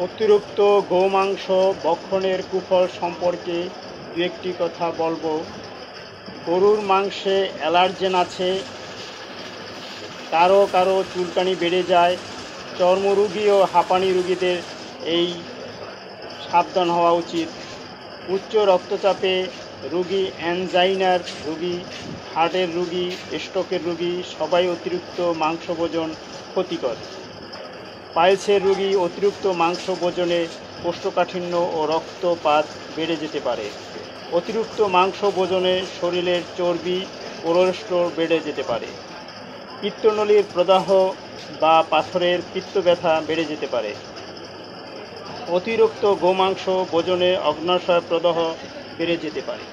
অতিরিক্ত গোমাংস ভক্ষণের কুফল সম্পর্কে দু একটি কথা বলবো। গরুর মাংসে অ্যালার্জেন আছে, কারো কারো চুলকানি বেড়ে যায়। চর্মরোগী ও হাঁপানি রোগীদের এই সাবধান হওয়া উচিত। উচ্চ রক্তচাপে রোগী, অ্যানজাইনার রোগী, হার্টের রোগী, স্ট্রোকের রোগী সবাই অতিরিক্ত মাংস ভোজন ক্ষতিকর। পাইলসের রোগী অতিরিক্ত মাংস ভোজনে কোষ্ঠকাঠিন্য ও রক্তপাত বেড়ে যেতে পারে। অতিরিক্ত মাংস ভোজনে শরীরের চর্বি, কোলেস্টেরল বেড়ে যেতে পারে। পিত্তনলীর প্রদাহ বা পাথরের পিত্ত ব্যথা বেড়ে যেতে পারে। অতিরিক্ত গোমাংস ভোজনে অগ্ন্যাশয় প্রদাহ বেড়ে যেতে পারে।